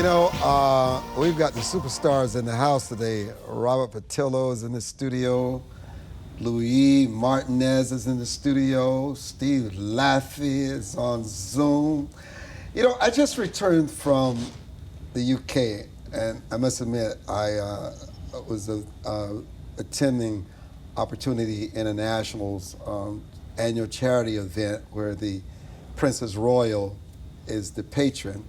We've got the superstars in the house today. Robert Patillo is in the studio. Louis Martinez is in the studio. Steve Laffey is on Zoom. I just returned from the UK, and I must admit, I was attending Opportunity International's annual charity event where the Princess Royal is the patron.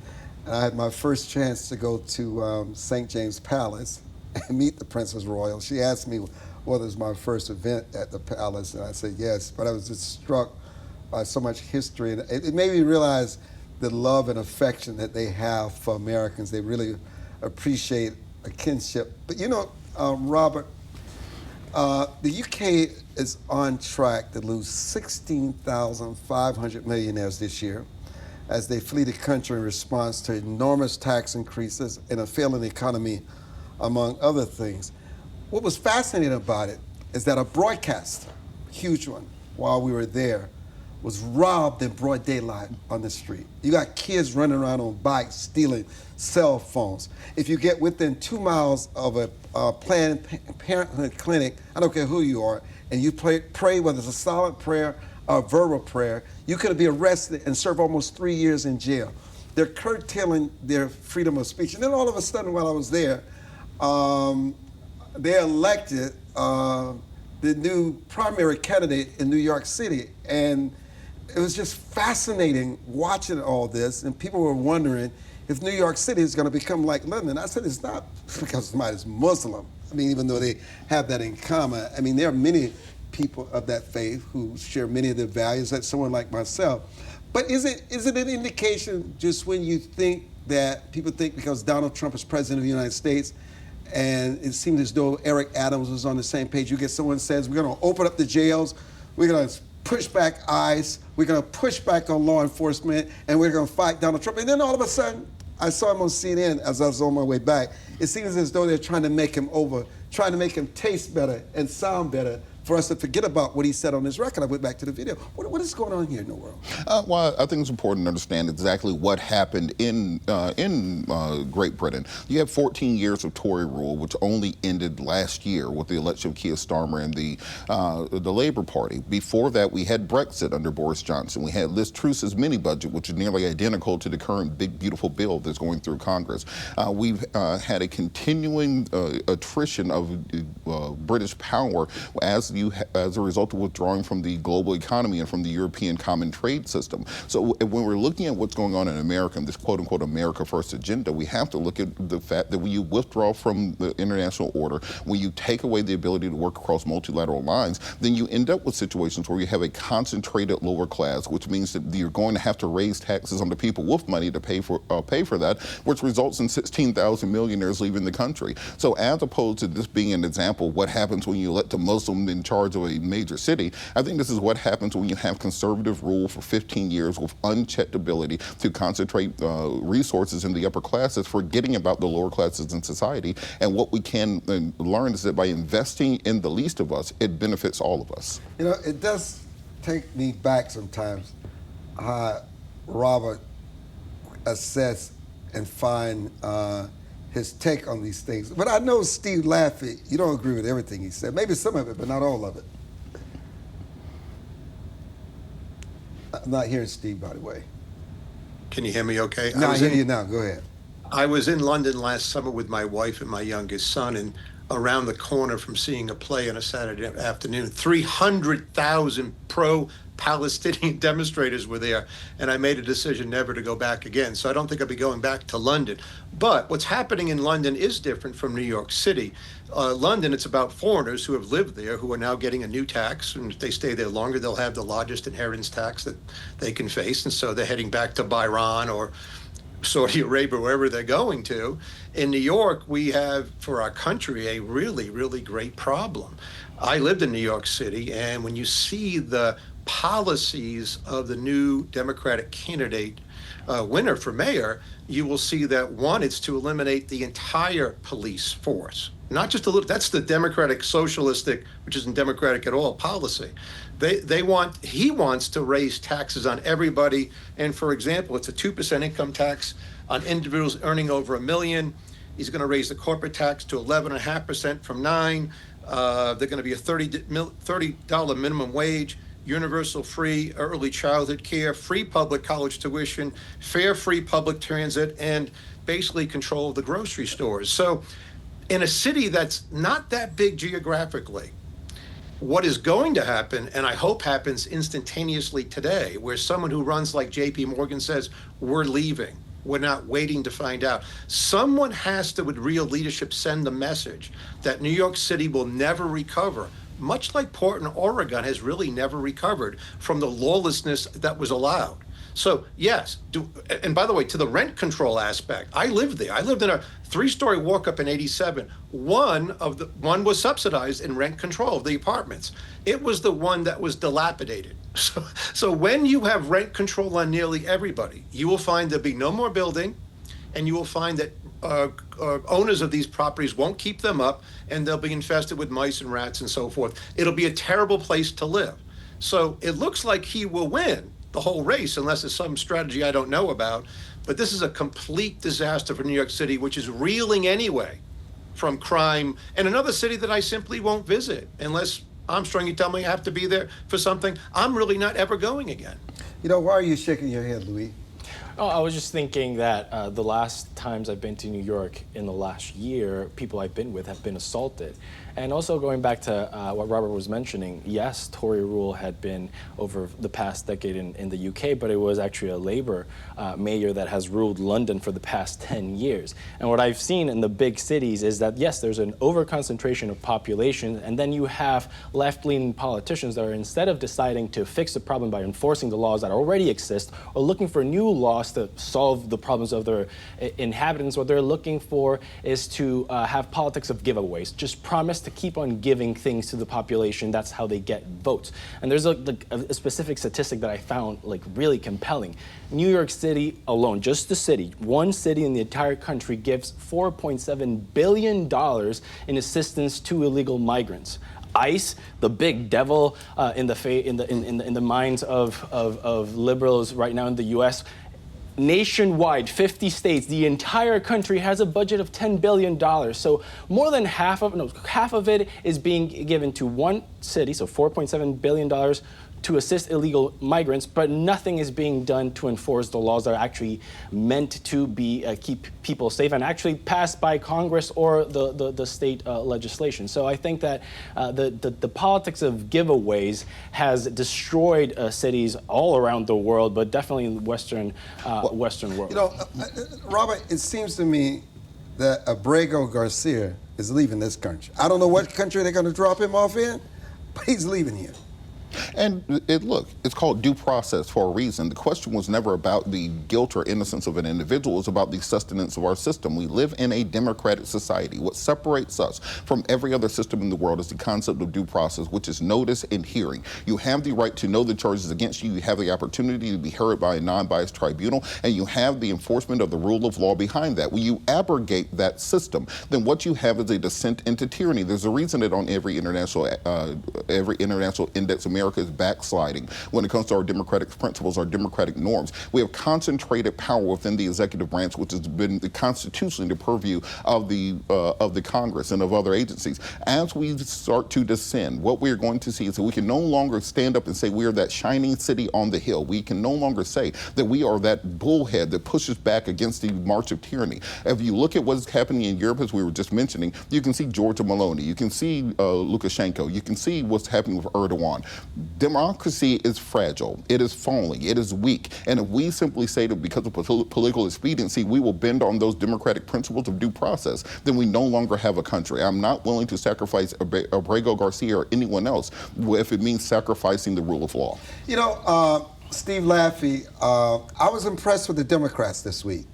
And I had my first chance to go to St. James Palace and meet the Princess Royal. She asked me whether it was my first event at the palace, and I said yes, but I was just struck by so much history. And it made me realize the love and affection that they have for Americans. They really appreciate a kinship. But Robert, the UK is on track to lose 16,500 millionaires this year as they flee the country in response to enormous tax increases and a failing economy, among other things. What was fascinating about it is that a broadcaster, huge one, while we were there, was robbed in broad daylight on the street. You got kids running around on bikes, stealing cell phones. If you get within 2 miles of a Planned Parenthood clinic, I don't care who you are, and you pray, whether it's a silent prayer or a verbal prayer, you could be arrested and serve almost 3 years in jail. They're curtailing their freedom of speech. And then all of a sudden, while I was there, they elected the new primary candidate in New York City. And it was just fascinating watching all this, and people were wondering if New York City is going to become like London. I said, it's not because somebody's Muslim. I mean, even though they have that in common. I mean, there are many people of that faith who share many of the values that someone like myself. But is it an indication just when you think that people think because Donald Trump is president of the United States, and it seemed as though Eric Adams was on the same page, you get someone says, we're going to open up the jails, we're going to push back ICE, we're going to push back on law enforcement, and we're going to fight Donald Trump. And then all of a sudden, I saw him on CNN as I was on my way back. It seems as though they're trying to make him over, trying to make him taste better and sound better for us to forget about what he said on his record. I went back to the video. What is going on here in the world? Well, I think it's important to understand exactly what happened in Great Britain. You have 14 years of Tory rule, which only ended last year with the election of Keir Starmer and the Labour Party. Before that, we had Brexit under Boris Johnson. We had Liz Truss's mini budget, which is nearly identical to the current big, beautiful bill that's going through Congress. We've had a continuing attrition of British power as a result of withdrawing from the global economy and from the European common trade system. So when we're looking at what's going on in America, this quote-unquote America First agenda, we have to look at the fact that when you withdraw from the international order, when you take away the ability to work across multilateral lines, then you end up with situations where you have a concentrated lower class, which means that you're going to have to raise taxes on the people with money to pay for that, which results in 16,000 millionaires leaving the country. So as opposed to this being an example of what happens when you let the Muslim in charge of a major city, I think this is what happens when you have conservative rule for 15 years with unchecked ability to concentrate resources in the upper classes, forgetting about the lower classes in society. And what we can learn is that by investing in the least of us, it benefits all of us. It does take me back sometimes how Robert assess and find his take on these things. But I know Steve Laffey, you don't agree with everything he said. Maybe some of it, but not all of it. I'm not hearing Steve, by the way. Can you hear me okay? No, I hear you now. Go ahead. I was in London last summer with my wife and my youngest son, and around the corner from seeing a play on a Saturday afternoon, 300,000 pro-Palestinian demonstrators were there, and I made a decision never to go back again. So I don't think I'll be going back to London. But what's happening in London is different from New York City. London, it's about foreigners who have lived there who are now getting a new tax, and if they stay there longer, they'll have the largest inheritance tax that they can face, and so they're heading back to Bahrain or Saudi Arabia, wherever they're going to. In New York, we have, for our country, a really, really great problem. I lived in New York City, and when you see the policies of the new Democratic candidate winner for mayor, you will see that one, it's to eliminate the entire police force. Not just a little, that's the democratic socialistic, which isn't democratic at all, policy. He wants to raise taxes on everybody. And for example, it's a 2% income tax on individuals earning over $1 million. He's going to raise the corporate tax to 11.5% from 9. They're going to be a $30 minimum wage, universal free early childhood care, free public college tuition, fair free public transit, and basically control of the grocery stores. So in a city that's not that big geographically, what is going to happen, and I hope happens instantaneously today, where someone who runs like JP Morgan says, we're leaving. We're not waiting to find out. Someone has to, with real leadership, send the message that New York City will never recover, much like Portland, Oregon has really never recovered from the lawlessness that was allowed. So yes, and by the way, to the rent control aspect, I lived there. I lived in a 3-story walk-up in '87. One was subsidized in rent control of the apartments. It was the one that was dilapidated. So when you have rent control on nearly everybody, you will find there'll be no more building, and you will find that owners of these properties won't keep them up, and they'll be infested with mice and rats and so forth. It'll be a terrible place to live. So it looks like he will win the whole race, unless it's some strategy I don't know about. But this is a complete disaster for New York City, which is reeling anyway from crime. And another city that I simply won't visit unless, Armstrong, you tell me I have to be there for something. I'm really not ever going again. You know, why are you shaking your head, Louis? Oh, I was just thinking that the last times I've been to New York in the last year, people I've been with have been assaulted. And also going back to what Robert was mentioning, yes, Tory rule had been over the past decade in the UK, but it was actually a Labour mayor that has ruled London for the past 10 years. And what I've seen in the big cities is that, yes, there's an overconcentration of population, and then you have left-leaning politicians that are, instead of deciding to fix the problem by enforcing the laws that already exist, or looking for new laws to solve the problems of their inhabitants, what they're looking for is to have politics of giveaways. Just promise to keep on giving things to the population. That's how they get votes. And there's a specific statistic that I found really compelling. New York City alone, just the city, one city in the entire country gives $4.7 billion in assistance to illegal migrants. ICE, the big devil in the minds of liberals right now in the U.S., nationwide, 50 states, the entire country has a budget of $10 billion. So more than half of it is being given to one city, so $4.7 billion to assist illegal migrants, but nothing is being done to enforce the laws that are actually meant to be keep people safe and actually passed by Congress or the state legislation. So I think that the politics of giveaways has destroyed cities all around the world, but definitely in the Western world. You know, Robert, it seems to me that Abrego Garcia is leaving this country. I don't know what country they're going to drop him off in, but he's leaving here. And look, it's called due process for a reason. The question was never about the guilt or innocence of an individual. It's about the sustenance of our system. We live in a democratic society. What separates us from every other system in the world is the concept of due process, which is notice and hearing. You have the right to know the charges against you. You have the opportunity to be heard by a non-biased tribunal, and you have the enforcement of the rule of law behind that. When you abrogate that system, then what you have is a descent into tyranny. There's a reason that on every international index, America is backsliding when it comes to our democratic principles, our democratic norms. We have concentrated power within the executive branch, which has been constitutionally the purview of the Congress and of other agencies. As we start to descend, what we're going to see is that we can no longer stand up and say we are that shining city on the hill. We can no longer say that we are that bullhead that pushes back against the march of tyranny. If you look at what is happening in Europe, as we were just mentioning, you can see Giorgia Meloni, you can see Lukashenko, you can see what's happening with Erdogan. Democracy is fragile, it is falling, it is weak, and if we simply say that because of political expediency we will bend on those democratic principles of due process, then we no longer have a country. I'm not willing to sacrifice Abrego Garcia or anyone else if it means sacrificing the rule of law. You know, Steve Laffey, I was impressed with the Democrats this week.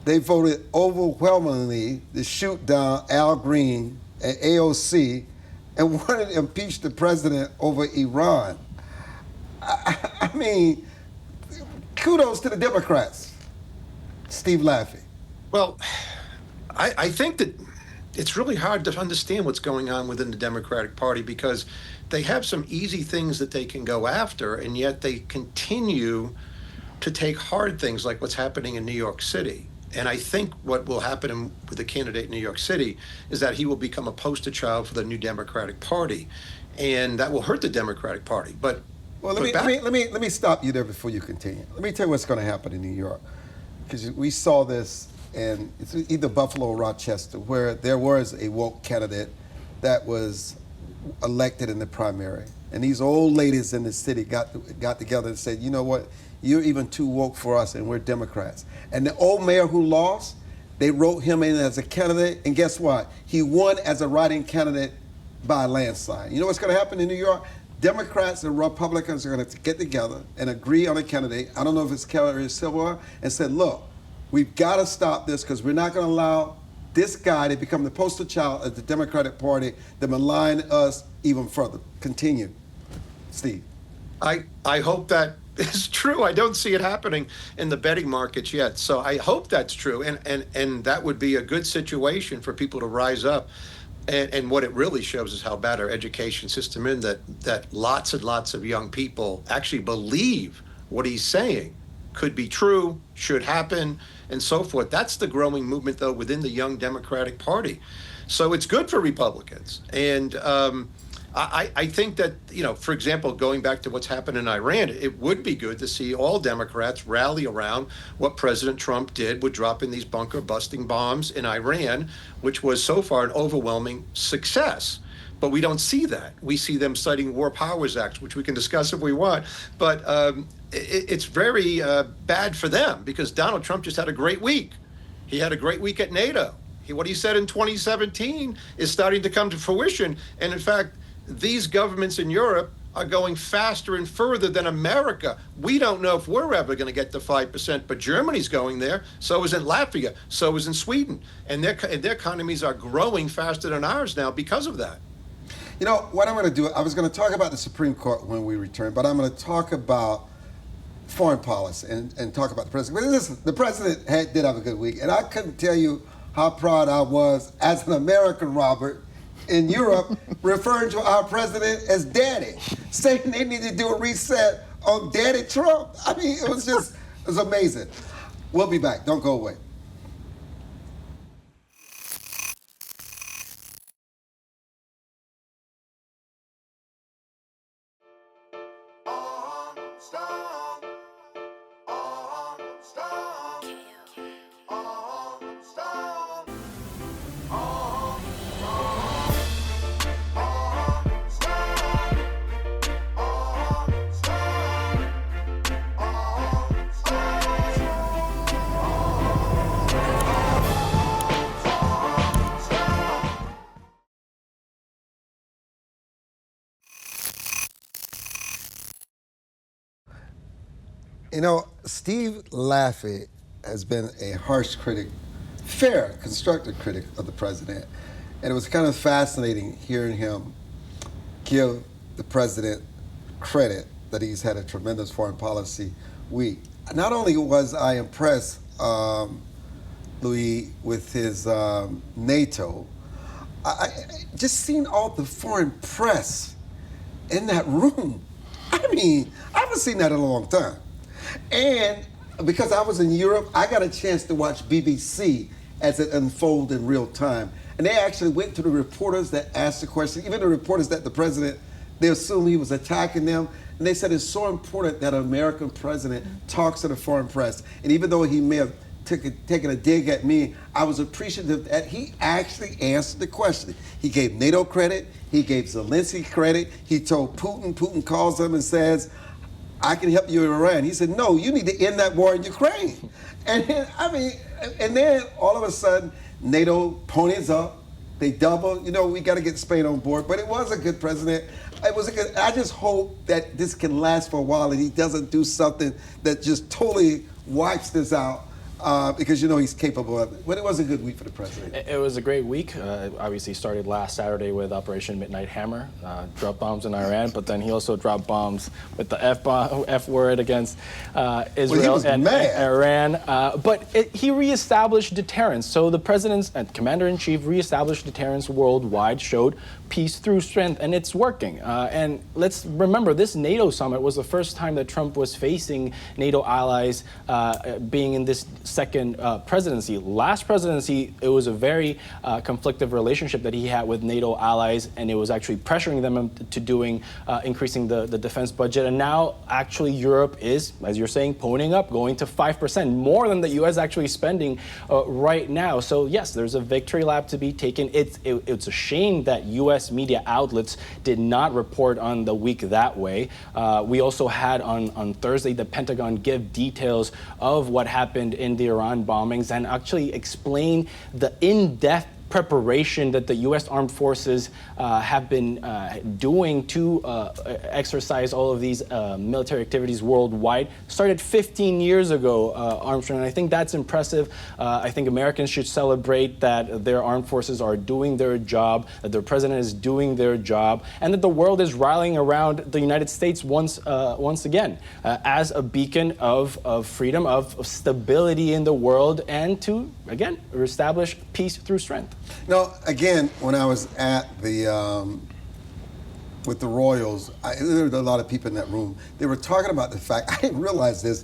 They voted overwhelmingly to shoot down Al Green at AOC and wanted to impeach the president over Iran. I mean, kudos to the Democrats. Steve Laffey. Well, I think that it's really hard to understand what's going on within the Democratic Party because they have some easy things that they can go after, and yet they continue to take hard things like what's happening in New York City. And I think what will happen with the candidate in New York City is that he will become a poster child for the new Democratic Party, and that will hurt the Democratic Party. But well, let me stop you there before you continue. Let me tell you what's going to happen in New York, because we saw this in it's either Buffalo or Rochester, where there was a woke candidate that was elected in the primary, and these old ladies in the city got together and said, you know what? You're even too woke for us, and we're Democrats. And the old mayor who lost, they wrote him in as a candidate, and guess what? He won as a write-in candidate by a landslide. You know what's going to happen in New York? Democrats and Republicans are going to get together and agree on a candidate. I don't know if it's Kelly or Silver, and said, look, we've got to stop this because we're not going to allow this guy to become the poster child of the Democratic Party to malign us even further. Continue, Steve. I hope that is true. I don't see it happening in the betting markets yet. So I hope that's true. And that would be a good situation for people to rise up. And what it really shows is how bad our education system is, that lots and lots of young people actually believe what he's saying could be true, should happen, and so forth. That's the growing movement, though, within the young Democratic Party. So it's good for Republicans. And I think that, you know, for example, going back to what's happened in Iran, it would be good to see all Democrats rally around what President Trump did with dropping these bunker-busting bombs in Iran, which was so far an overwhelming success. But we don't see that. We see them citing War Powers Act, which we can discuss if we want. But it's very bad for them because Donald Trump just had a great week. He had a great week at NATO. What he said in 2017 is starting to come to fruition. And in fact, these governments in Europe are going faster and further than America. We don't know if we're ever going to get to 5%, but Germany's going there. So is in Latvia. So is in Sweden. And their economies are growing faster than ours now because of that. You know, what I'm going to do, I was going to talk about the Supreme Court when we return, but I'm going to talk about foreign policy and talk about the president. But listen, the president did have a good week, and I couldn't tell you how proud I was as an American, Robert, in Europe, referring to our president as Daddy, saying they need to do a reset on Daddy Trump. I mean, it was amazing. We'll be back. Don't go away. You know, Steve Laffey has been a harsh critic, fair, constructive critic of the president. And it was kind of fascinating hearing him give the president credit that he's had a tremendous foreign policy week. Not only was I impressed, Louis, with his NATO, I just seen all the foreign press in that room. I mean, I haven't seen that in a long time. And because I was in Europe, I got a chance to watch BBC as it unfolded in real time. And they actually went to the reporters that asked the question, even the reporters that the president, they assumed he was attacking them. And they said it's so important that an American president talks to the foreign press. And even though he may have taken a dig at me, I was appreciative that he actually answered the question. He gave NATO credit. He gave Zelensky credit. He told Putin. Putin calls him and says, I can help you in Iran. He said, no, you need to end that war in Ukraine. And then all of a sudden, NATO ponies up. They double. You know, we got to get Spain on board. But it was a good president. I just hope that this can last for a while and he doesn't do something that just totally wipes this out. Because you know he's capable of it. But it was a good week for the president. It was a great week. Obviously started last Saturday with Operation Midnight Hammer, dropped bombs in Iran, but then he also dropped bombs with the F word against Israel and Iran. But he reestablished deterrence. So the president's and commander-in-chief reestablished deterrence worldwide, showed peace through strength, and it's working. And let's remember, this NATO summit was the first time that Trump was facing NATO allies being in this second presidency. Last presidency, it was a very conflictive relationship that he had with NATO allies, and it was actually pressuring them to doing increasing the defense budget. And now, actually, Europe is, as you're saying, ponying up, going to 5%, more than the U.S. actually spending right now. So yes, there's a victory lap to be taken. It's a shame that U.S. media outlets did not report on the week that way. We also had on Thursday the Pentagon give details of what happened in the Iran bombings and actually explain the in-depth preparation that the U.S. armed forces have been doing to exercise all of these military activities worldwide. Started 15 years ago, Armstrong, and I think that's impressive. I think Americans should celebrate that their armed forces are doing their job, that their president is doing their job, and that the world is rallying around the United States once again as a beacon of freedom, of stability in the world, and to, again, reestablish peace through strength. No, again, when I was at the with the Royals, there were a lot of people in that room. They were talking about the fact, I didn't realize this,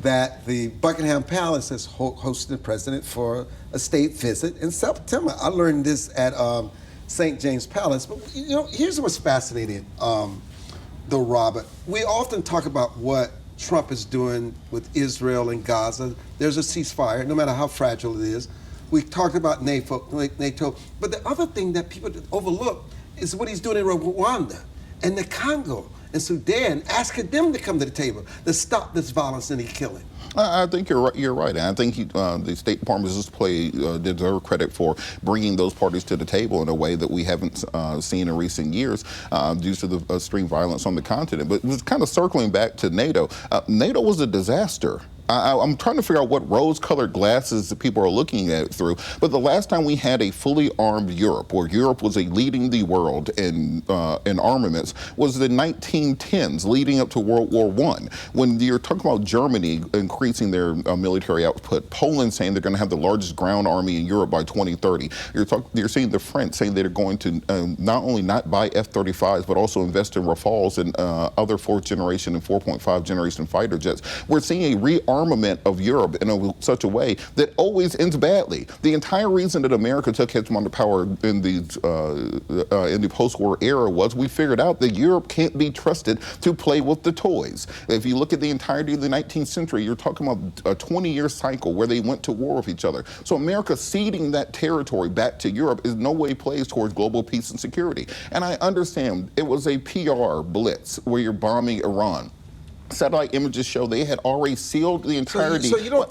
that the Buckingham Palace has hosted the president for a state visit in September. I learned this at St. James Palace. But you know, here's what's fascinating, though, Robert. We often talk about what Trump is doing with Israel and Gaza. There's a ceasefire, no matter how fragile it is. We talked about NATO, but the other thing that people overlook is what he's doing in Rwanda and the Congo and Sudan, asking them to come to the table to stop this violence and killing. I think you're right. And I think the State Department deserve credit for bringing those parties to the table in a way that we haven't seen in recent years due to the extreme violence on the continent. But just kind of circling back to NATO, NATO was a disaster. I'm trying to figure out what rose-colored glasses that people are looking at it through. But the last time we had a fully armed Europe, where Europe was leading the world in armaments, was the 1910s, leading up to World War I. When you're talking about Germany increasing their military output, Poland saying they're going to have the largest ground army in Europe by 2030. You're seeing the French saying they're going to not only not buy F-35s, but also invest in Rafales and other fourth generation and 4.5 generation fighter jets. We're seeing a rearmament of Europe in such a way that always ends badly. The entire reason that America took hegemonic power in the post-war era was we figured out that Europe can't be trusted to play with the toys. If you look at the entirety of the 19th century, you're talking about a 20-year cycle where they went to war with each other. So America ceding that territory back to Europe is no way plays towards global peace and security. And I understand it was a PR blitz where you're bombing Iran. Satellite images show they had already sealed the entirety. So you don't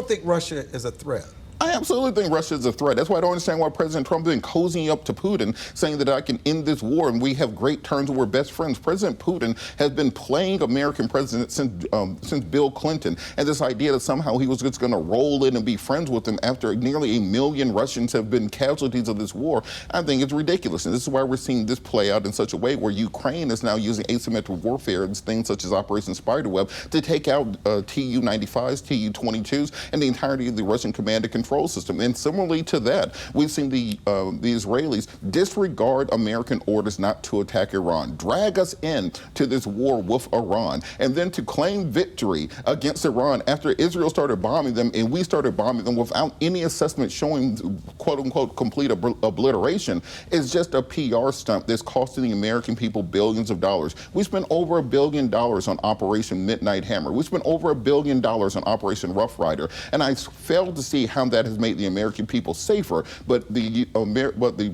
think Russia is a threat? I absolutely think Russia is a threat. That's why I don't understand why President Trump has been cozying up to Putin, saying that I can end this war and we have great terms and we're best friends. President Putin has been playing American president since Bill Clinton, and this idea that somehow he was just going to roll in and be friends with him after nearly 1 million Russians have been casualties of this war, I think it's ridiculous. And this is why we're seeing this play out in such a way where Ukraine is now using asymmetric warfare and things such as Operation Spiderweb to take out Tu-95s, Tu-22s, and the entirety of the Russian command and control system. And similarly to that, we've seen the Israelis disregard American orders not to attack Iran, drag us into this war with Iran, and then to claim victory against Iran after Israel started bombing them and we started bombing them without any assessment showing quote-unquote complete obliteration is just a PR stunt that's costing the American people billions of dollars. We spent over $1 billion on Operation Midnight Hammer. We spent over $1 billion on Operation Rough Rider, and I failed to see how that has made the American people safer, but the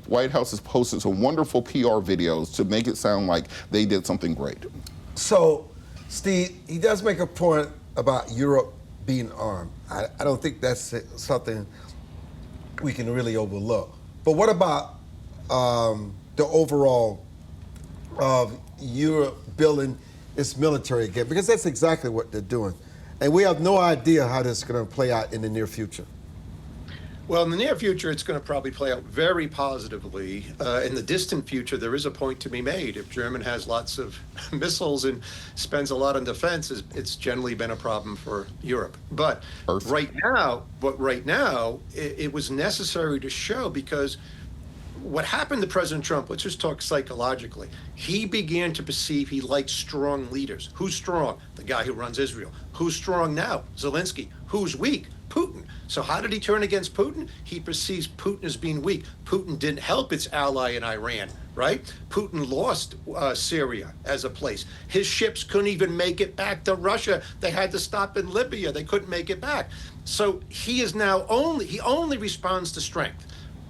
White House has posted some wonderful PR videos to make it sound like they did something great. So, Steve, he does make a point about Europe being armed. I don't think that's something we can really overlook. But what about the overall of Europe building its military again? Because that's exactly what they're doing. And we have no idea how this is going to play out in the near future. Well, in the near future, it's going to probably play out very positively. In the distant future, there is a point to be made. If Germany has lots of missiles and spends a lot on defense, it's generally been a problem for Europe. But right now, it was necessary to show, because what happened to President Trump, let's just talk psychologically. He began to perceive he liked strong leaders. Who's strong? The guy who runs Israel. Who's strong now? Zelensky. Who's weak? Putin. So how did he turn against Putin? He perceives Putin as being weak. Putin didn't help its ally in Iran, right? Putin lost Syria as a place. His ships couldn't even make it back to Russia. They had to stop in Libya. They couldn't make it back. So he is now he only responds to strength.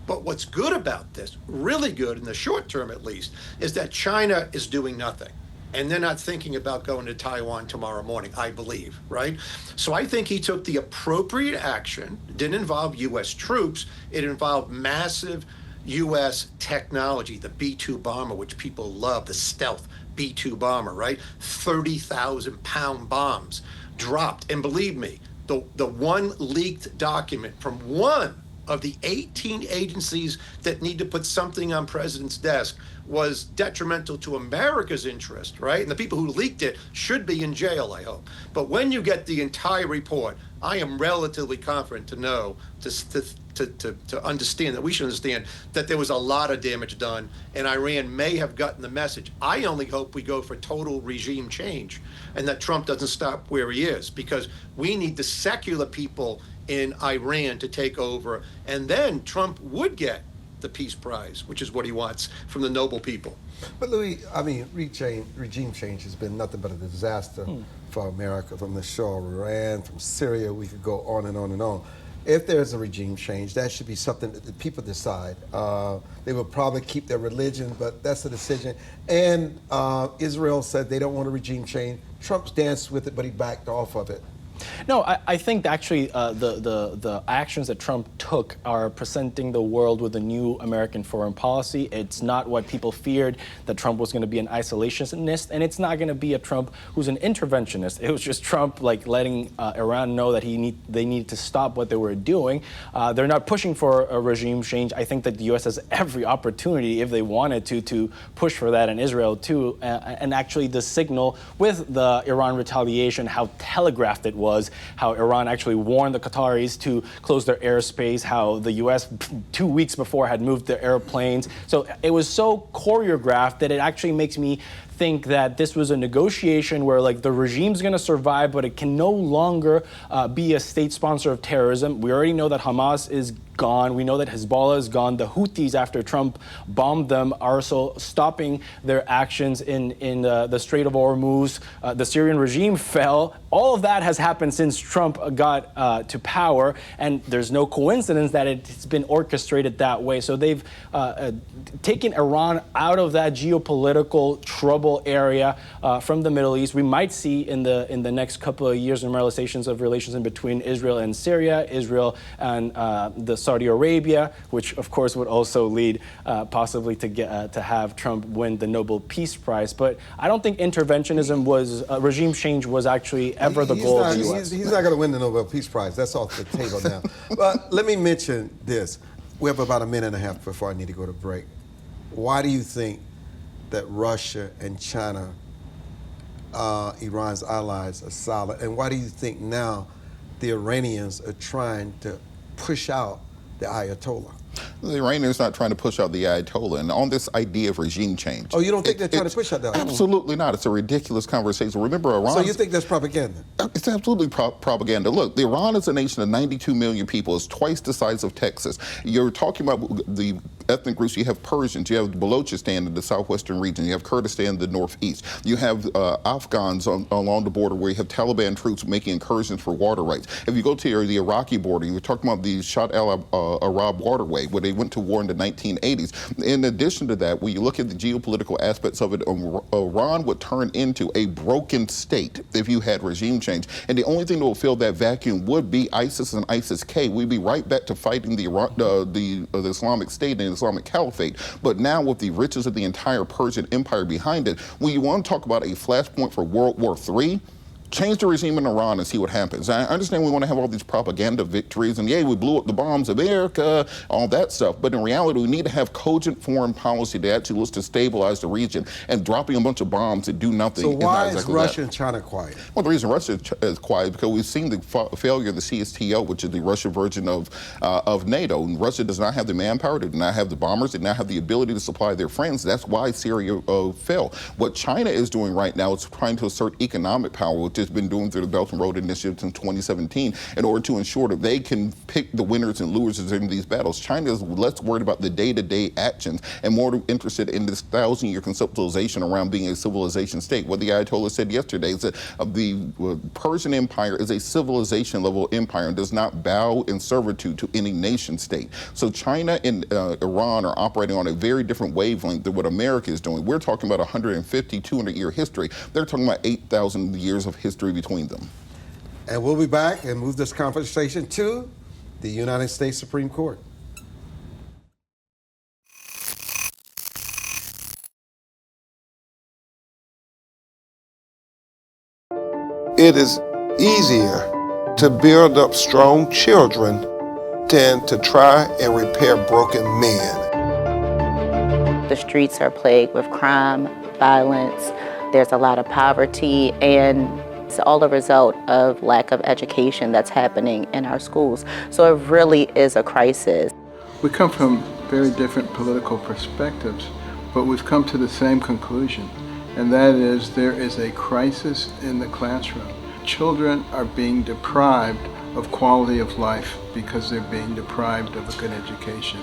But what's good about this, really good in the short term at least, is that China is doing nothing. And they're not thinking about going to Taiwan tomorrow morning, I believe, right? So I think he took the appropriate action. It didn't involve U.S. troops. It involved massive U.S. technology, the B-2 bomber, which people love, the stealth B-2 bomber, right? 30,000-pound bombs dropped. And believe me, the one leaked document from one of the 18 agencies that need to put something on President's desk was detrimental to America's interest, right? And the people who leaked it should be in jail, I hope. But when you get the entire report, I am relatively confident to know, to understand, that we should understand that there was a lot of damage done, and Iran may have gotten the message. I only hope we go for total regime change and that Trump doesn't stop where he is, because we need the secular people in Iran to take over, and then Trump would get the Peace Prize, which is what he wants from the noble people. But Louis, I mean, regime change has been nothing but a disaster for America, from the Shah of Iran, from Syria. We could go on and on and on. If there's a regime change, that should be something that the people decide. They will probably keep their religion, but that's a decision. And Israel said they don't want a regime change. Trump's danced with it, but he backed off of it. No, I think actually the actions that Trump took are presenting the world with a new American foreign policy. It's not what people feared, that Trump was going to be an isolationist, and it's not going to be a Trump who's an interventionist. It was just Trump like letting Iran know that they needed to stop what they were doing. They're not pushing for a regime change. I think that the U.S. has every opportunity, if they wanted to push for that, and Israel too. And actually the signal with the Iran retaliation, how telegraphed it was, how Iran actually warned the Qataris to close their airspace, how the U.S. 2 weeks before had moved their airplanes. So it was so choreographed that it actually makes me think that this was a negotiation where like the regime's going to survive, but it can no longer be a state sponsor of terrorism. We already know that Hamas is gone. We know that Hezbollah is gone. The Houthis, after Trump bombed them, are also stopping their actions in the Strait of Hormuz. The Syrian regime fell. All of that has happened since Trump got to power, and there's no coincidence that it's been orchestrated that way. So they've taken Iran out of that geopolitical trouble area from the Middle East. We might see in the next couple of years normalizations of relations in between Israel and Syria, Israel and the Saudi Arabia, which of course would also lead possibly to have Trump win the Nobel Peace Prize. But I don't think interventionism was regime change was actually ever the goal of the U.S. He's not going to win the Nobel Peace Prize. That's off the table now. But let me mention this. We have about a minute and a half before I need to go to break. Why do you think that Russia and China, Iran's allies, are solid? And why do you think now the Iranians are trying to push out the Ayatollah? The Iranians not trying to push out the Ayatollah, and on this idea of regime change. Oh, you don't think they're trying to push out the Ayatollah? Absolutely not. It's a ridiculous conversation. Remember, Iran. So you think that's propaganda? It's absolutely propaganda. Look, Iran is a nation of 92 million people. It's twice the size of Texas. You're talking about the ethnic groups. You have Persians. You have Balochistan in the southwestern region. You have Kurdistan in the northeast. You have Afghans along the border, where you have Taliban troops making incursions for water rights. If you go to the Iraqi border, you're talking about the Shatt al-Arab waterway, where they went to war in the 1980s. In addition to that, when you look at the geopolitical aspects of it, Iran would turn into a broken state if you had regime change. And the only thing that will fill that vacuum would be ISIS and ISIS-K. We'd be right back to fighting the Islamic State and Islamic Caliphate. But now with the riches of the entire Persian Empire behind it, when you want to talk about a flashpoint for World War III, change the regime in Iran and see what happens. I understand we want to have all these propaganda victories and, yay, we blew up the bombs of America, all that stuff. But in reality, we need to have cogent foreign policy that actually looks to stabilize the region, and dropping a bunch of bombs that do nothing. So why is is Russia and China quiet? Well, the reason Russia is quiet is because we've seen the failure of the CSTO, which is the Russian version of NATO. And Russia does not have the manpower, they do not have the bombers, they do not have the ability to supply their friends. That's why Syria fell. What China is doing right now is trying to assert economic power, which has been doing through the Belt and Road Initiative since 2017, in order to ensure that they can pick the winners and losers in these battles. China is less worried about the day-to-day actions and more interested in this 1,000-year conceptualization around being a civilization state. What the Ayatollah said yesterday is that the Persian Empire is a civilization-level empire and does not bow in servitude to any nation state. So China and Iran are operating on a very different wavelength than what America is doing. We're talking about 150, 200-year history. They're talking about 8,000 years of history between them. And we'll be back and move this conversation to the United States Supreme Court. It is easier to build up strong children than to try and repair broken men. The streets are plagued with crime, violence. There's a lot of poverty, and it's all a result of lack of education that's happening in our schools. So it really is a crisis. We come from very different political perspectives, but we've come to the same conclusion, and that is there is a crisis in the classroom. Children are being deprived of quality of life because they're being deprived of a good education.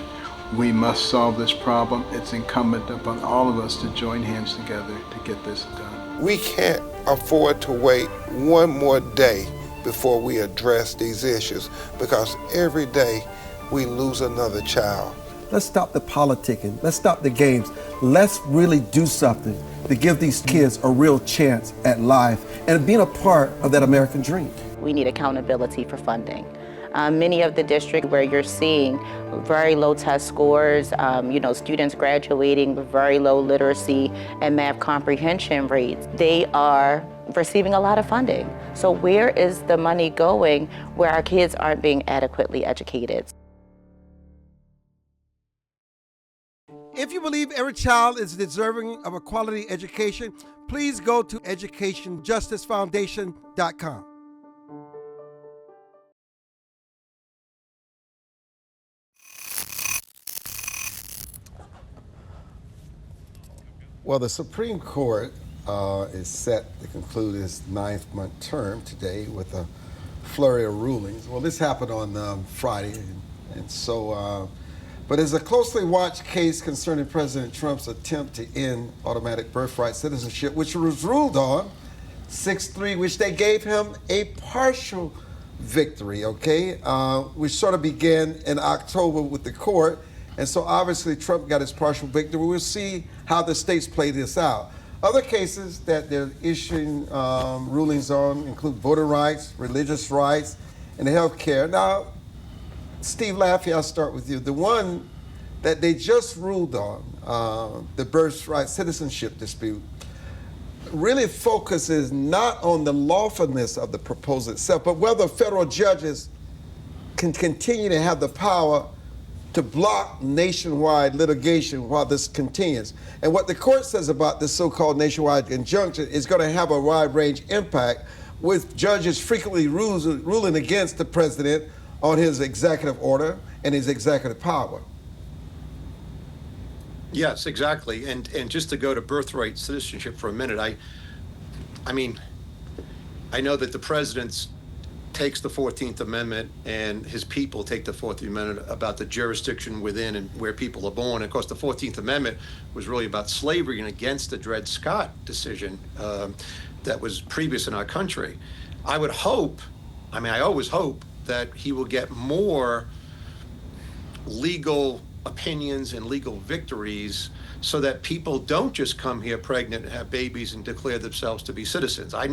We must solve this problem. It's incumbent upon all of us to join hands together to get this done. We can't afford to wait one more day before we address these issues, because every day we lose another child. Let's stop the politicking. Let's stop the games. Let's really do something to give these kids a real chance at life and being a part of that American dream. We need accountability for funding. Many of the districts where you're seeing very low test scores, students graduating with very low literacy and math comprehension rates, they are receiving a lot of funding. So where is the money going where our kids aren't being adequately educated? If you believe every child is deserving of a quality education, please go to educationjusticefoundation.com. Well, the Supreme Court is set to conclude its 9th-month term today with a flurry of rulings. Well, this happened on Friday, and so, but it's a closely watched case concerning President Trump's attempt to end automatic birthright citizenship, which was ruled on 6-3, which they gave him a partial victory, okay, which sort of began in October with the court. And so obviously Trump got his partial victory. We'll see how the states play this out. Other cases that they're issuing rulings on include voter rights, religious rights, and health care. Now, Steve Laffey, I'll start with you. The one that they just ruled on, the birthright citizenship dispute, really focuses not on the lawfulness of the proposal itself, but whether federal judges can continue to have the power to block nationwide litigation while this continues. And what the court says about this so-called nationwide injunction is going to have a wide-range impact, with judges frequently ruling against the president on his executive order and his executive power. Yes, exactly. And just to go to birthright citizenship for a minute, I mean, I know that the president takes the 14th Amendment and his people take the 14th Amendment about the jurisdiction within and where people are born. And of course, the 14th Amendment was really about slavery and against the Dred Scott decision that was previous in our country. I would hope, I always hope that he will get more legal opinions and legal victories so that people don't just come here pregnant and have babies and declare themselves to be citizens. I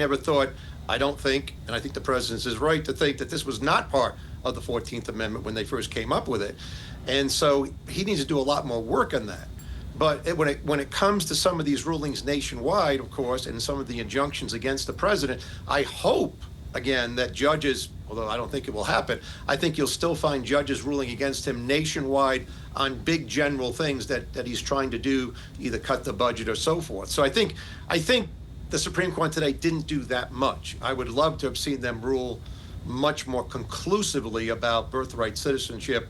don't think, and I think the president is right to think that this was not part of the 14th Amendment when they first came up with it. And so he needs to do a lot more work on that. But when it comes to some of these rulings nationwide, of course, and some of the injunctions against the president, I hope, again, that judges, although I don't think it will happen, I think you'll still find judges ruling against him nationwide on big general things that he's trying to do, either cut the budget or so forth. So I think the Supreme Court today didn't do that much. I would love to have seen them rule much more conclusively about birthright citizenship.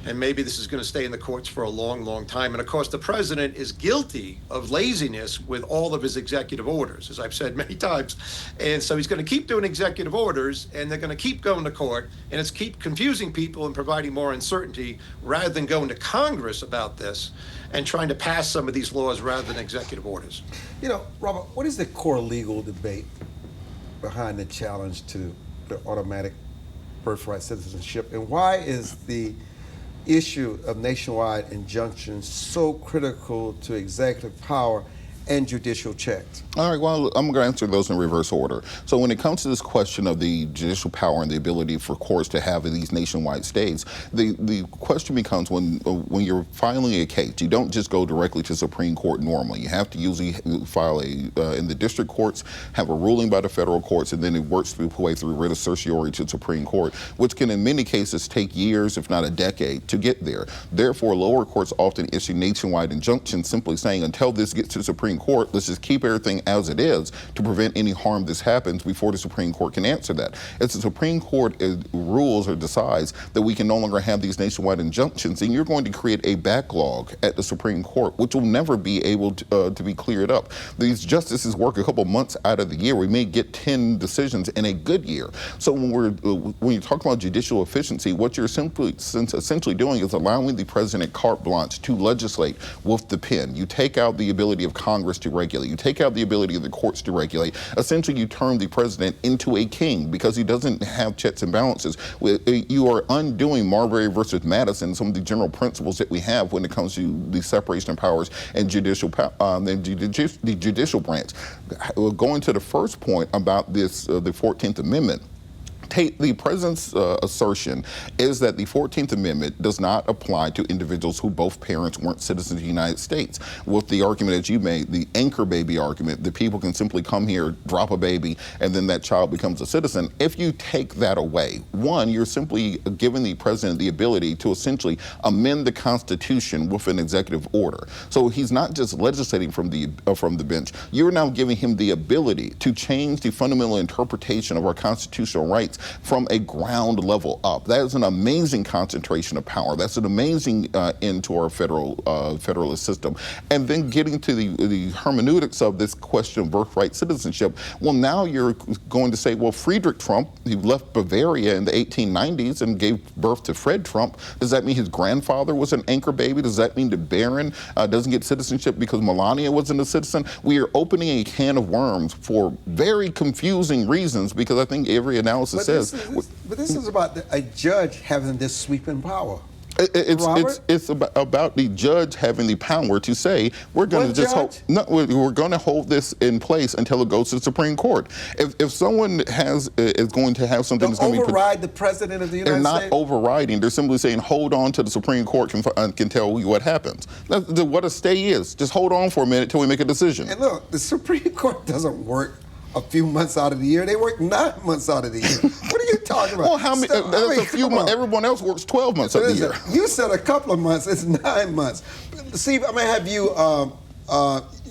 And maybe this is going to stay in the courts for a long, long time. And of course, the president is guilty of laziness with all of his executive orders, as I've said many times. And so he's going to keep doing executive orders, and they're going to keep going to court, and it's keep confusing people and providing more uncertainty rather than going to Congress about this and trying to pass some of these laws rather than executive orders. You know, Robert, what is the core legal debate behind the challenge to the automatic birthright citizenship, and why is the issue of nationwide injunctions so critical to executive power and judicial checks? All right, well, I'm going to answer those in reverse order. So when it comes to this question of the judicial power and the ability for courts to have these nationwide stays, the question becomes when you're filing a case, you don't just go directly to Supreme Court normally. You have to usually file in the district courts, have a ruling by the federal courts, and then it works its way through writ of certiorari to the Supreme Court, which can in many cases take years, if not a decade, to get there. Therefore, lower courts often issue nationwide injunctions simply saying, until this gets to the Supreme Court, let's just keep everything as it is to prevent any harm that happens before the Supreme Court can answer that. If the Supreme Court rules or decides that we can no longer have these nationwide injunctions, then you're going to create a backlog at the Supreme Court, which will never be able to be cleared up. These justices work a couple months out of the year. We may get 10 decisions in a good year. So when you talk about judicial efficiency, what you're essentially doing is allowing the president carte blanche to legislate with the pen. You take out the ability of Congress to regulate. You take out the ability of the courts to regulate. Essentially, you turn the president into a king because he doesn't have checks and balances. You are undoing Marbury versus Madison, some of the general principles that we have when it comes to the separation of powers and the judicial branch. Going to the first point about this, the 14th Amendment, the president's assertion is that the 14th Amendment does not apply to individuals who both parents weren't citizens of the United States. With the argument that you made, the anchor baby argument, that people can simply come here, drop a baby, and then that child becomes a citizen. If you take that away, one, you're simply giving the president the ability to essentially amend the Constitution with an executive order. So he's not just legislating from the bench. You're now giving him the ability to change the fundamental interpretation of our constitutional rights from a ground level up. That is an amazing concentration of power. That's an amazing end to our federalist system. And then getting to the hermeneutics of this question of birthright citizenship, well, now you're going to say, well, Friedrich Trump, he left Bavaria in the 1890s and gave birth to Fred Trump. Does that mean his grandfather was an anchor baby? Does that mean the Barron doesn't get citizenship because Melania wasn't a citizen? We are opening a can of worms for very confusing reasons, because I think every analysis says. But this is about a judge having this sweeping power. It's about the judge having the power to say, we're going to just we're going to hold this in place until it goes to the Supreme Court. If someone is going to have something that's going to override the president of the United States. They're not overriding. They're simply saying, hold on to the Supreme Court can tell you what happens. That's what a stay is. Just hold on for a minute till we make a decision. And look, the Supreme Court doesn't work a few months out of the year. They work 9 months out of the year. What are you talking about? Well, how many? That's a few months. Everyone else works 12 months of the year. You said a couple of months. It's 9 months. Steve, I'm gonna have you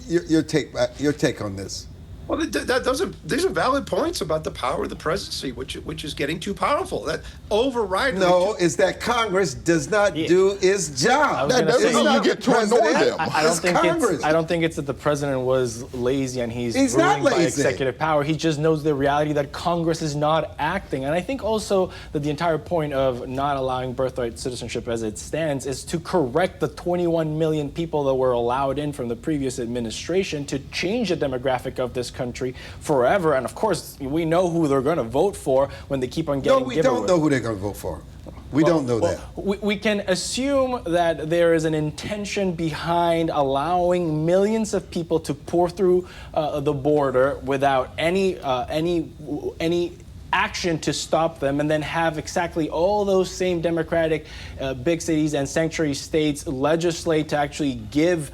your take on this. Well, these are valid points about the power of the presidency, which is getting too powerful. That overriding. No, it's that Congress does not do its job. That doesn't mean you get to ignore them. I don't think it's that the president was lazy and he's ruling by executive power. He just knows the reality that Congress is not acting. And I think also that the entire point of not allowing birthright citizenship as it stands is to correct the 21 million people that were allowed in from the previous administration, to change the demographic of this country forever. And of course, we know who they're going to vote for when they keep on getting No, we don't know who they're going to vote for. We don't know that. We can assume that there is an intention behind allowing millions of people to pour through the border without any action to stop them, and then have exactly all those same Democratic big cities and sanctuary states legislate to actually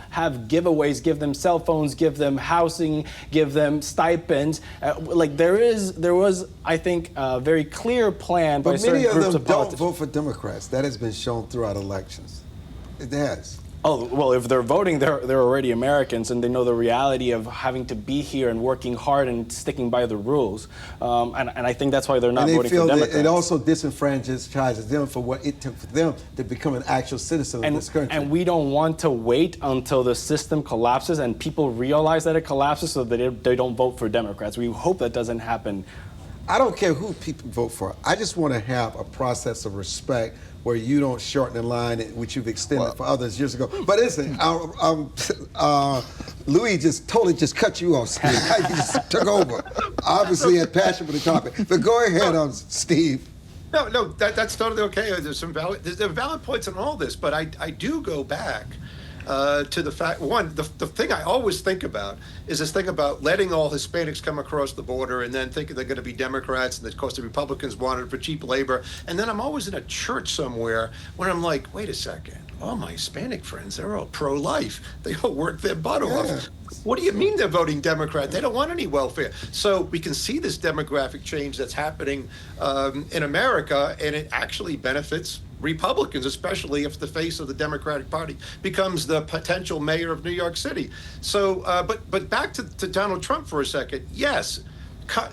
have giveaways, give them cell phones, give them housing, give them stipends. There was, I think, a very clear plan by certain groups of But many of them don't politicians. vote for Democrats. That has been shown throughout elections. It has. Oh, well, if they're voting, they're already Americans, and they know the reality of having to be here and working hard and sticking by the rules. And I think that's why they're not And they voting feel for that Democrats. it also disenfranchises them for what it took for them to become an actual citizen of this country. And we don't want to wait until the system collapses and people realize that it collapses so that they don't vote for Democrats. We hope that doesn't happen. I don't care who people vote for. I just want to have a process of respect where you don't shorten the line which you've extended for others years ago. But listen, Louis just totally cut you off, Steve. He just took over. Obviously had passion for the topic. But go ahead, Steve. No, that's totally okay. There's valid points on all this, but I do go back to the fact, the thing I always think about is this thing about letting all Hispanics come across the border and then thinking they're going to be Democrats, and of course the Republicans wanted for cheap labor. And then I'm always in a church somewhere when I'm like, wait a second, all my Hispanic friends, they're all pro-life. They all work their butt off. What do you mean they're voting Democrat? They don't want any welfare. So we can see this demographic change that's happening in America, and it actually benefits Republicans, especially if the face of the Democratic Party becomes the potential mayor of New York City. So, but back to Donald Trump for a second. Yes,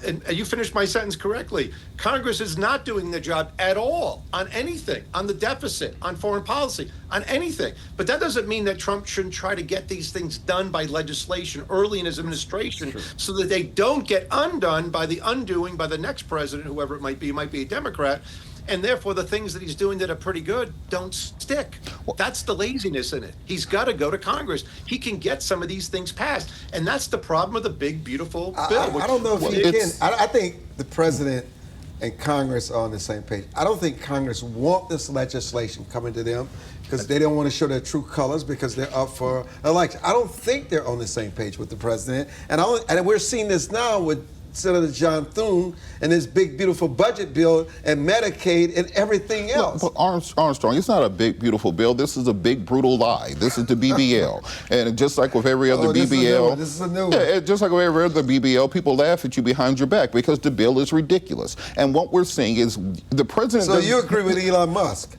and you finished my sentence correctly. Congress is not doing their job at all on anything, on the deficit, on foreign policy, on anything. But that doesn't mean that Trump shouldn't try to get these things done by legislation early in his administration, so that they don't get undone by the undoing by the next president, whoever it might be a Democrat. And therefore, the things that he's doing that are pretty good don't stick. That's the laziness in it. He's got to go to Congress. He can get some of these things passed. And that's the problem with the big, beautiful bill. I don't know if he can. I think the president and Congress are on the same page. I don't think Congress want this legislation coming to them because they don't want to show their true colors because they're up for election. I don't think they're on the same page with the president. And we're seeing this now with Senator John Thune and his big, beautiful budget bill and Medicaid and everything else. But Armstrong, it's not a big, beautiful bill. This is a big, brutal lie. This is the BBL. And just like with every other BBL, this is a new one. Yeah, just like with every other BBL, people laugh at you behind your back because the bill is ridiculous. And what we're seeing is the president... So you agree with Elon Musk?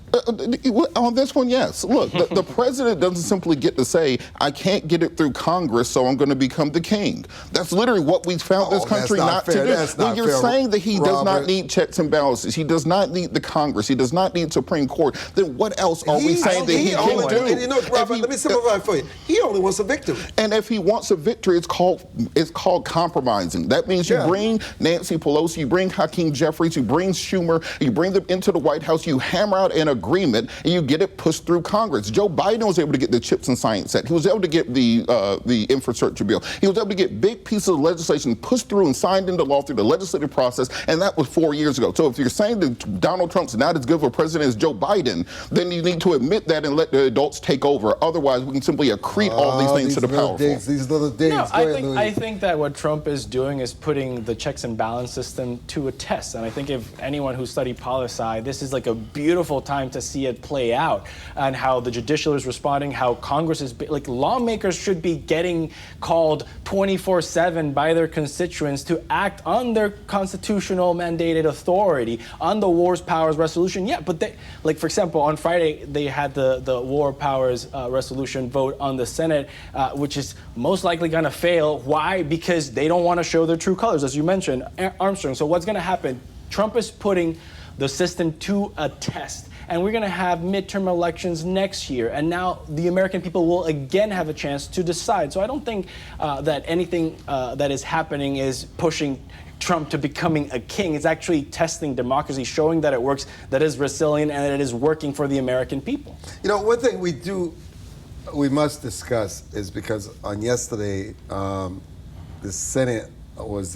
On this one, yes. Look, the president doesn't simply get to say, I can't get it through Congress, so I'm going to become the king. That's literally what we found this country not to do. When you're saying that he does not need checks and balances, he does not need the Congress, he does not need Supreme Court, then what else are we saying that he can do? And you know, Robert, let me simplify it for you. He only wants a victory. And if he wants a victory, it's called compromising. That means you bring Nancy Pelosi, you bring Hakeem Jeffries, you bring Schumer, you bring them into the White House, you hammer out an agreement, and you get it pushed through Congress. Joe Biden was able to get the CHIPS and Science Act. He was able to get the infrastructure bill. He was able to get big pieces of legislation pushed through and signed into law through the legislative process, and that was 4 years ago. So if you're saying that Donald Trump's not as good of a president as Joe Biden, then you need to admit that and let the adults take over. Otherwise, we can simply accrete all these things to the powerful. These little digs. No, I think that what Trump is doing is putting the checks and balance system to a test. And I think if anyone who studied poli-sci, this is like a beautiful time to see it play out, and how the judicial is responding, how Congress is, like, lawmakers should be getting called 24/7 by their constituents to act on their constitutional mandated authority on the War Powers Resolution. Yeah, but they, like, for example, on Friday they had the War Powers Resolution vote on the Senate, which is most likely going to fail. Why? Because they don't want to show their true colors, as you mentioned, Armstrong. So what's going to happen? Trump is putting the system to a test. And we're going to have midterm elections next year. And now the American people will again have a chance to decide. So I don't think that anything that is happening is pushing Trump to becoming a king. It's actually testing democracy, showing that it works, that it is resilient, and that it is working for the American people. You know, one thing we must discuss is because on yesterday, the Senate was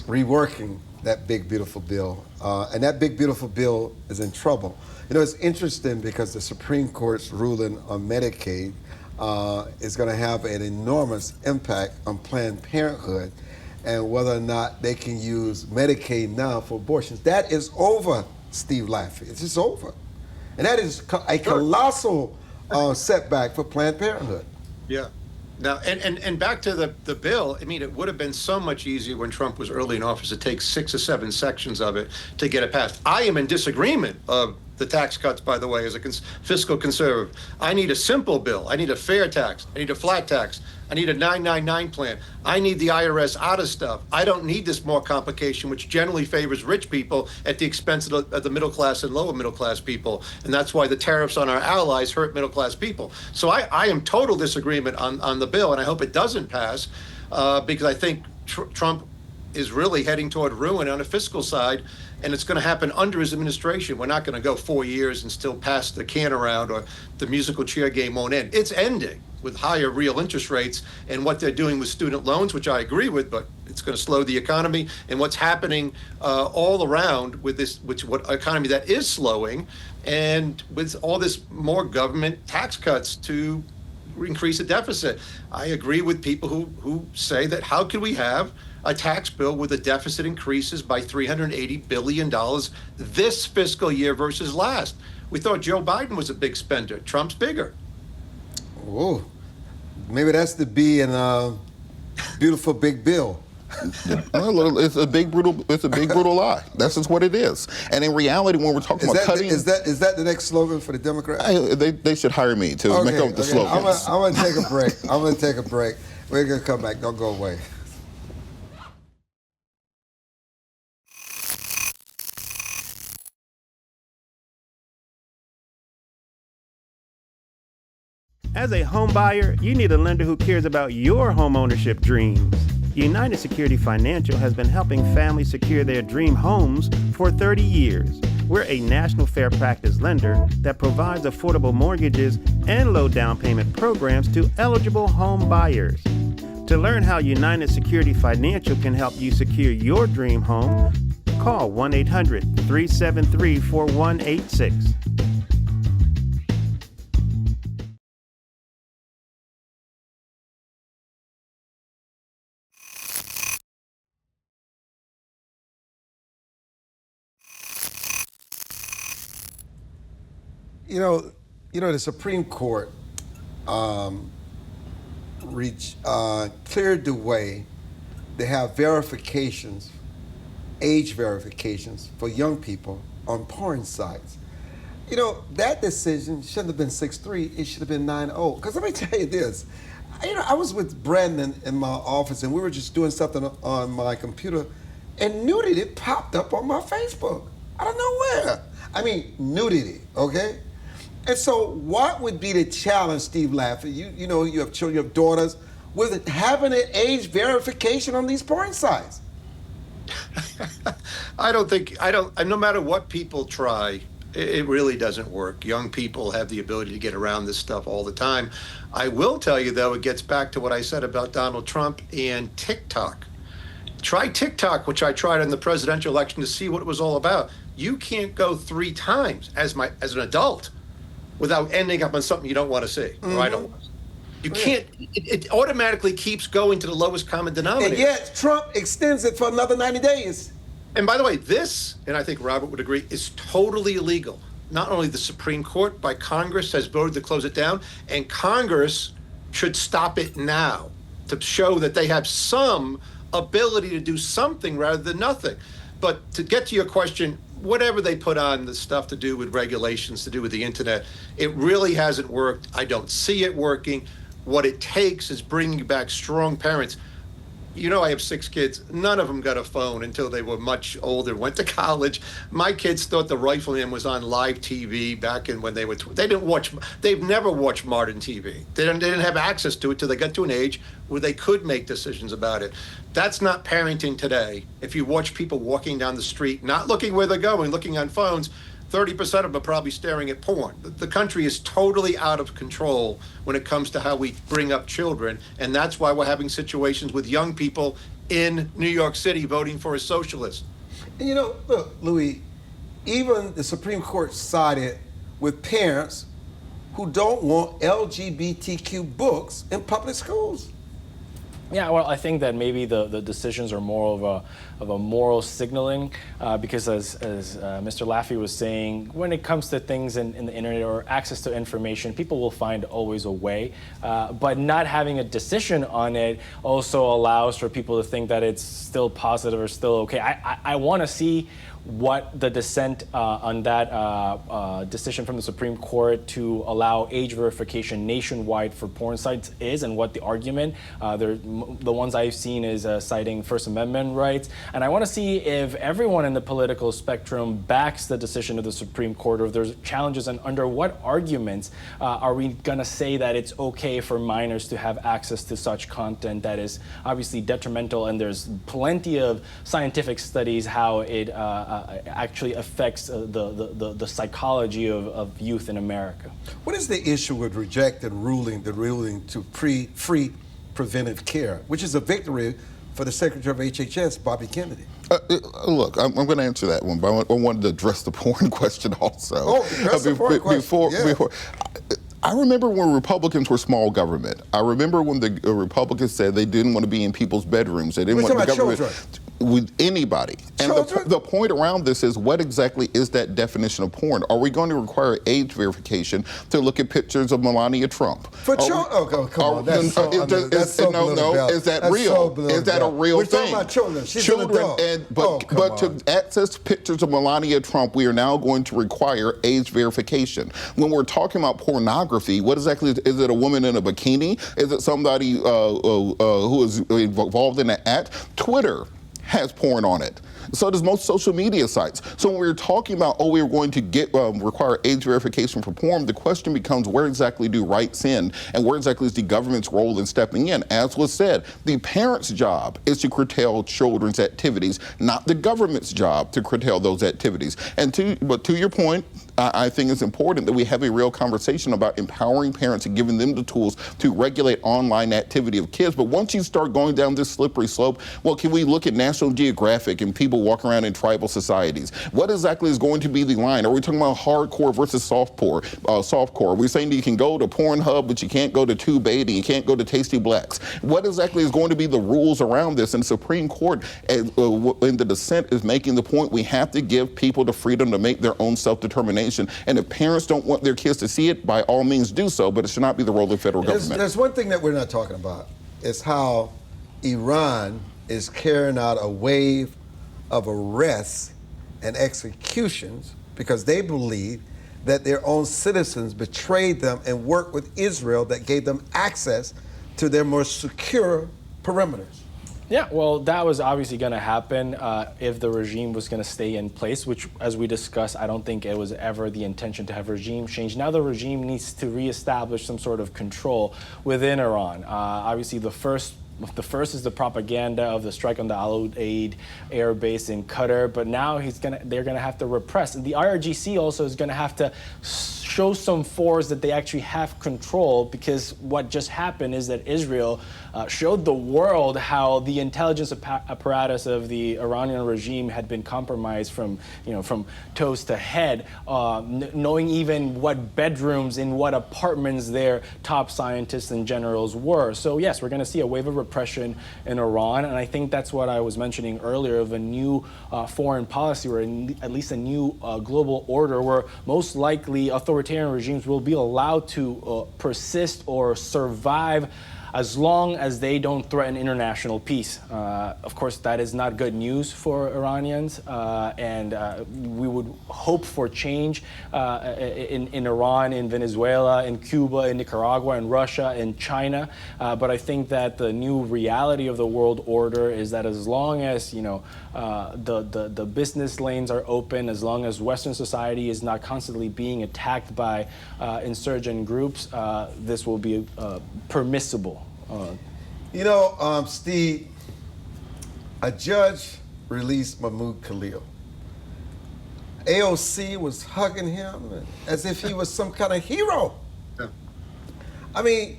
reworking that big, beautiful bill. And that big, beautiful bill is in trouble. You know, it's interesting because the Supreme Court's ruling on Medicaid is going to have an enormous impact on Planned Parenthood. and whether or not they can use Medicaid now for abortions. That is over, Steve Laffey. It's just over. And that is a colossal setback for Planned Parenthood. Yeah. Now, and back to the bill, I mean, it would have been so much easier when Trump was early in office to take 6 or 7 sections of it to get it passed. I am in disagreement of the tax cuts, by the way, as a fiscal conservative. I need a simple bill. I need a fair tax. I need a flat tax. I need a 999 plan. I need the IRS out of stuff. I don't need this more complication, which generally favors rich people at the expense of the middle class and lower middle class people. And that's why the tariffs on our allies hurt middle class people. So I am total disagreement on the bill, and I hope it doesn't pass because I think Trump is really heading toward ruin on the fiscal side, and it's going to happen under his administration. We're not going to go 4 years and still pass the can around, or the musical chair game won't end. It's ending with higher real interest rates and what they're doing with student loans, which I agree with, but it's going to slow the economy. And what's happening all around with this, what economy that is slowing, and with all this more government tax cuts to increase the deficit. I agree with people who say that how could we have a tax bill where the deficit increases by $380 billion this fiscal year versus last? We thought Joe Biden was a big spender. Trump's bigger. Oh, maybe that's the B in Beautiful Big Bill. Well, it's a big brutal lie. That's just what it is. And in reality, when we're talking about cutting, is that the next slogan for the Democrats? They should hire me to make up the slogans. I'm gonna take a break. We're gonna come back. Don't go away. As a home buyer, you need a lender who cares about your home ownership dreams. United Security Financial has been helping families secure their dream homes for 30 years. We're a national fair practice lender that provides affordable mortgages and low down payment programs to eligible home buyers. To learn how United Security Financial can help you secure your dream home, call 1-800-373-4186. You know, the Supreme Court cleared the way to have verifications, age verifications for young people on porn sites. You know, that decision shouldn't have been 6-3, it should have been 9-0. Because let me tell you this, I was with Brandon in my office and we were just doing something on my computer and nudity popped up on my Facebook out of nowhere. I mean, nudity, okay? And so what would be the challenge, Steve Laffey? You know, you have children, you have daughters, with having an age verification on these porn sites? No matter what people try, it really doesn't work. Young people have the ability to get around this stuff all the time. I will tell you, though, it gets back to what I said about Donald Trump and TikTok. Try TikTok, which I tried in the presidential election to see what it was all about. You can't go 3 times as an adult without ending up on something you don't want to see, or I don't want to see. You can't, it automatically keeps going to the lowest common denominator. And yet Trump extends it for another 90 days. And by the way, this, and I think Robert would agree, is totally illegal. Not only the Supreme Court, by Congress has voted to close it down, and Congress should stop it now to show that they have some ability to do something rather than nothing. But to get to your question, whatever they put on the stuff to do with regulations, to do with the internet, it really hasn't worked. I don't see it working. What it takes is bringing back strong parents. You know, I have 6 kids. None of them got a phone until they were much older, went to college. My kids thought the Rifleman was on live TV back in when they were, they've never watched modern TV. They didn't have access to it till they got to an age where they could make decisions about it. That's not parenting today. If you watch people walking down the street, not looking where they're going, looking on phones, 30% of them are probably staring at porn. The country is totally out of control when it comes to how we bring up children, and that's why we're having situations with young people in New York City voting for a socialist. And you know, look, Louis, even the Supreme Court sided with parents who don't want LGBTQ books in public schools. Yeah, well, I think that maybe the decisions are more of a moral signaling, because as Mr. Laffey was saying, when it comes to things in the internet or access to information, people will find always a way. But not having a decision on it also allows for people to think that it's still positive or still okay. I want to see what the dissent on that decision from the Supreme Court to allow age verification nationwide for porn sites is, and what the argument. The ones I've seen is citing First Amendment rights. And I want to see if everyone in the political spectrum backs the decision of the Supreme Court, or if there's challenges, and under what arguments are we going to say that it's okay for minors to have access to such content that is obviously detrimental. And there's plenty of scientific studies how it actually affects the psychology of youth in America. What is the issue with rejecting the ruling to free preventive care, which is a victory for the Secretary of HHS, Bobby Kennedy? Look, I'm going to answer that one, but I wanted to address the porn question also. Oh, address the porn question. Before, I remember when Republicans were small government. I remember when the Republicans said they didn't want to be in people's bedrooms. They didn't want the government with anybody. And the point around this is, what exactly is that definition of porn? Are we going to require age verification to look at pictures of Melania Trump? For children? Oh, come on. That's so is that real? Is that a real thing? We're talking about children. She's an adult. But to access pictures of Melania Trump, we are now going to require age verification. When we're talking about pornography, what exactly is it? A woman in a bikini? Is it somebody who is involved in an act? Twitter has porn on it. So does most social media sites. So when we're talking about, we're going to require age verification for porn, the question becomes, where exactly do rights end, and where exactly is the government's role in stepping in? As was said, the parent's job is to curtail children's activities, not the government's job to curtail those activities. But to your point, I think it's important that we have a real conversation about empowering parents and giving them the tools to regulate online activity of kids. But once you start going down this slippery slope, well, can we look at National Geographic and people walk around in tribal societies? What exactly is going to be the line? Are we talking about hardcore versus softcore? Are we saying that you can go to Pornhub, but you can't go to TubeBait, and you can't go to Tasty Blacks? What exactly is going to be the rules around this? And the Supreme Court, in the dissent, is making the point we have to give people the freedom to make their own self-determination. And if parents don't want their kids to see it, by all means do so, but it should not be the role of the federal government. There's one thing that we're not talking about. It's how Iran is carrying out a wave of arrests and executions because they believe that their own citizens betrayed them and worked with Israel that gave them access to their more secure perimeters. Yeah, well, that was obviously going to happen if the regime was going to stay in place, which, as we discussed, I don't think it was ever the intention to have regime change. Now the regime needs to reestablish some sort of control within Iran. Obviously, the first is the propaganda of the strike on the Al Udeid air base in Qatar, but now they're gonna have to repress. And the IRGC also is gonna have to show some force that they actually have control, because what just happened is that Israel showed the world how the intelligence apparatus of the Iranian regime had been compromised from toes to head, knowing even what bedrooms in what apartments their top scientists and generals were. So yes, we're going to see a wave of repression in Iran, and I think that's what I was mentioning earlier of a new foreign policy, or at least a new global order, where most likely authoritarian regimes will be allowed to persist or survive as long as they don't threaten international peace. Of course, that is not good news for Iranians, and we would hope for change in Iran, in Venezuela, in Cuba, in Nicaragua, in Russia, in China. But I think that the new reality of the world order is that as long as the business lanes are open, as long as Western society is not constantly being attacked by insurgent groups, this will be permissible. Steve, a judge released Mahmoud Khalil. AOC was hugging him as if he was some kind of hero. Yeah. I mean,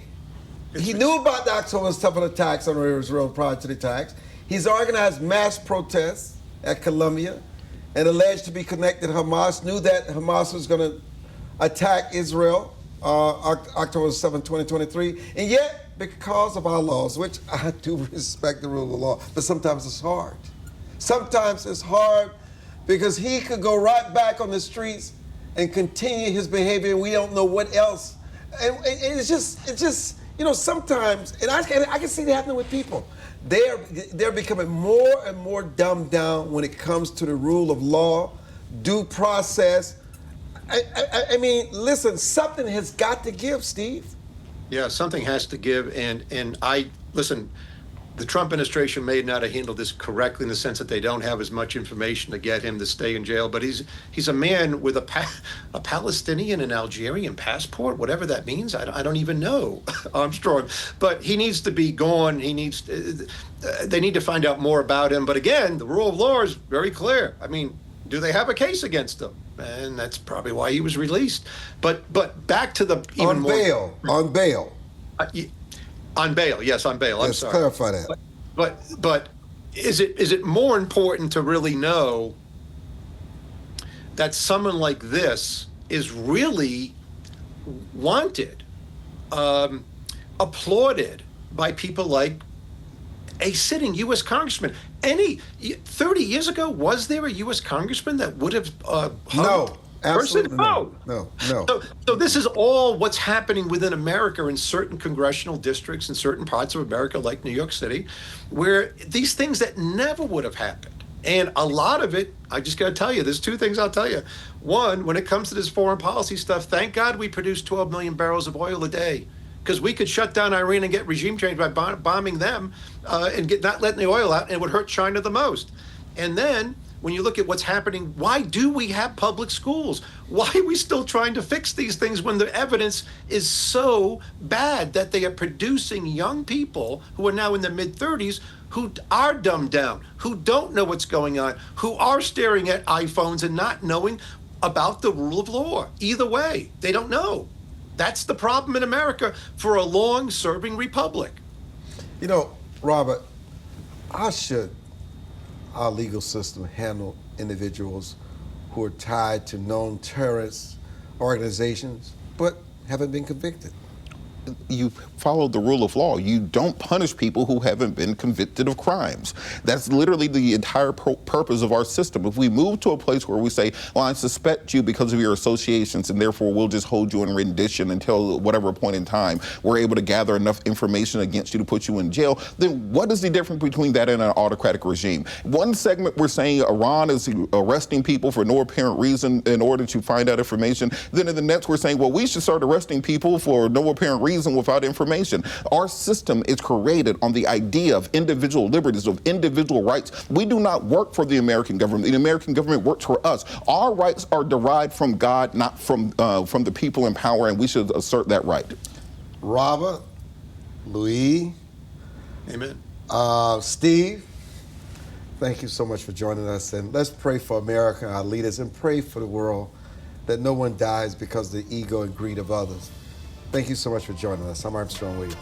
he knew about the October 7 attacks on Israel prior to the attacks. He's organized mass protests at Columbia and alleged to be connected to Hamas, knew that Hamas was going to attack Israel October 7, 2023, and yet because of our laws, which I do respect the rule of law, but sometimes it's hard. Sometimes it's hard because he could go right back on the streets and continue his behavior, and we don't know what else. And it's just, you know, sometimes, and I can see that happening with people. They're becoming more and more dumbed down when it comes to the rule of law, due process. I mean, listen, something has got to give, Steve. Yeah, something has to give, and listen, the Trump administration may not have handled this correctly in the sense that they don't have as much information to get him to stay in jail, but he's a man with a Palestinian and Algerian passport, whatever that means. I don't even know, Armstrong, but he needs to be gone. They need to find out more about him. But again, the rule of law is very clear. I mean, do they have a case against him? And that's probably why he was released. But back to the on bail. On bail, yes, on bail. I'm sorry. Clarify that. But is it more important to really know that someone like this is really wanted, applauded by people like a sitting U.S. congressman? 30 years ago, was there a U.S. congressman that would have no, absolutely no. No. So this is all what's happening within America in certain congressional districts in certain parts of America, like New York City, where these things that never would have happened. And a lot of it, I just got to tell you, there's two things I'll tell you. One, when it comes to this foreign policy stuff, thank God we produce 12 million barrels of oil a day, because we could shut down Iran and get regime change by bombing them and not letting the oil out, and it would hurt China the most. And then when you look at what's happening, why do we have public schools? Why are we still trying to fix these things when the evidence is so bad that they are producing young people who are now in their mid-30s who are dumbed down, who don't know what's going on, who are staring at iPhones and not knowing about the rule of law? Either way, they don't know. That's the problem in America for a long-serving republic. You know, Robert, how should our legal system handle individuals who are tied to known terrorist organizations but haven't been convicted? You follow the rule of law. You don't punish people who haven't been convicted of crimes. That's literally the entire purpose of our system. If we move to a place where we say, well, I suspect you because of your associations, and therefore we'll just hold you in rendition until whatever point in time we're able to gather enough information against you to put you in jail, then what is the difference between that and an autocratic regime? One segment we're saying Iran is arresting people for no apparent reason in order to find out information. Then in the next we're saying, well, we should start arresting people for no apparent reason without information. Our system is created on the idea of individual liberties, of individual rights. We do not work for the American government. The American government works for us. Our rights are derived from God, not from the people in power, and we should assert that right. Robert, Louis, Amen. Steve, thank you so much for joining us, and let's pray for America, our leaders, and pray for the world that no one dies because of the ego and greed of others. Thank you so much for joining us. I'm Armstrong Williams.